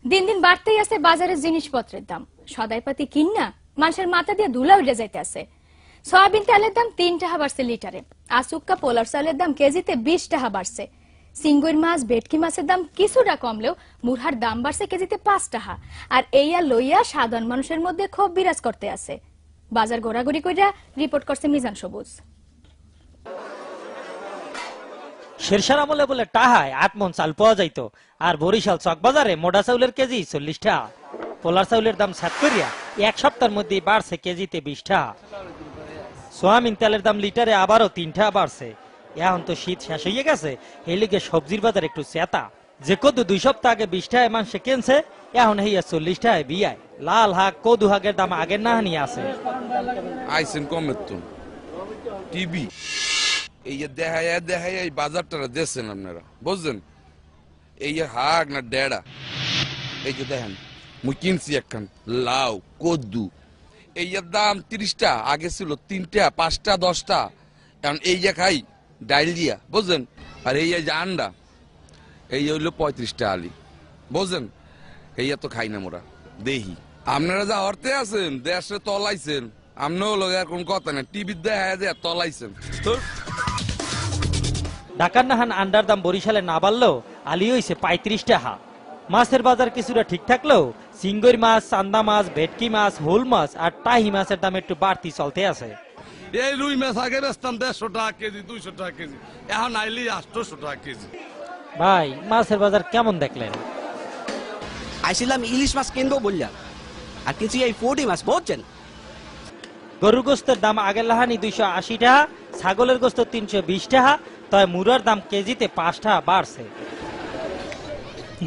দিন দিন বাড়তেই আছে বাজারের জিনিসপত্রের দাম। সদাইপাতি কিনা মানুষের মাথা দিয়ে ধুলা উড়ে যাইতে আছে। সয়াবিন তেলের দাম 3 টাকা বাড়ছে লিটারে। আসুক্কা পোলার চালের দাম কেজিতে 20 টাকা বাড়ছে। সিঙ্গুর মাছ ভেটকি মাছের দাম কিছুটা কমলেও মুরহার দাম বাড়ছে কেজিতে 5 টাকা। আর এইয়া লইয়া সাধারণ মানুষের মধ্যে ক্ষোভ বিরাজ করতে আছে। বাজার ঘোরাঘুরি কইরা রিপোর্ট করছে মিজান সবুজ। শেরশার আমলে বলে টাহায় 8 মণ চাল পাওয়া যাইত, আর বরিশাল চকবাজারে মোটা চাউলের কেজি 40 টাকা। পোলার চাউলের দাম 7 করিয়া এক সপ্তাহের মধ্যে বাড়ছে কেজিতে 20 টাকা। সোয়াবিন তেলের দাম লিটারে আবারও 3 টাকা বাড়ছে। এখন তো শীত শেষ হয়ে গেছে, এই লিগে সবজির বাজার একটু চেতা। যে কদু 2 সপ্তাহ আগে 20 টাকায় মানুষে কিনছে, এখন হইয়া 40 টাকায় বিয়ায়। লাল হাক কদু হাগের দাম আগের না নিয়ে আছে। আইসেন কমের তো টিভি এই দেখায় এই বাজারটা দেখছেন আপনারা, বুঝছেন? এই হাক না ডেড়া, এই যে দেখেন মুই কিনছি একখান লাউ কদ্দু, এই দাম 30 টা, আগে ছিল 3 টা 5 টা 10 টা। এখন এই যে খাই ডাইল দিয়া, বুঝছেন? আর এই যে আন্ডা এই হইলো 35 টা আলি, বুঝছেন? এই তো খাই না মোরা দেহি। আপনারা যা অর্থে আছেন দেশে তলাইছেন, আমরাও লোক আর কোন কথা না, টিভি দেখা যায় তলাইছেন। ঢাকার নাহান আন্ডার দাম বরিশালে না বাড়লেও আলি হইছে 35 টাকা। মাছের বাজার কিছুটা ঠিক থাকলেও সিঙ্গুর মাছ, চান্দা মাছ, ভেটকি মাছ, হোল মাছ আর টাহি মাছের দাম একটু বাড়তি চলতে আছে। এই রুই মাছ আগে বেচতাম 150 টাকা কেজি, 200 টাকা কেজি, এখন আইলি 800 টাকা কেজি। ভাই মাছের বাজার কেমন দেখলেন? আইছিলাম ইলিশ মাছ কিনবো বললাম, আর কিছু এই 40 মাছ বলছেন। গরুর গোস্তের দাম আগের লাহানি 280 টাকা, ছাগলের গোস্ত 320 টাকা, তবে মুরার দাম কেজিতে 5 টাকা বাড়ছে।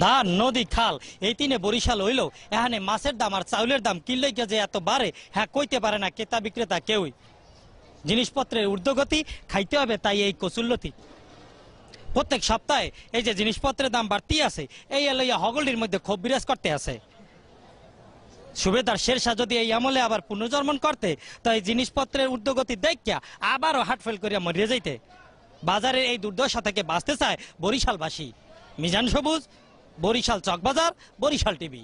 ধান, নদী, খাল এই তিনে বরিশাল হইলেও এখানে মাছের দাম আর চাউলের দাম কিনলেই যে এত বাড়ে হ্যাঁ কইতে পারে না ক্রেতা বিক্রেতা কেউই। জিনিসপত্রের ঊর্ধ্বগতি খাইতে হবে, তাই এই কচুল্লতি। প্রত্যেক সপ্তাহে এই যে জিনিসপত্রের দাম বাড়তি আছে, এই লইয়া হগলির মধ্যে ক্ষোভ বিরাজ করতে আছে। সুবেদার শেরশাহ যদি এই আমলে আবার পুনর্জন্মন করতে, তাই জিনিসপত্রের ঊর্ধ্বগতি দেখিয়া আবারও হার্টফেল করিয়া মরিয়া যাইতে। বাজারের এই দুর্দশা থেকে বাঁচতে চায় বরিশালবাসী। মিজান সবুজ, বরিশাল চকবাজার, বরিশাল টিভি।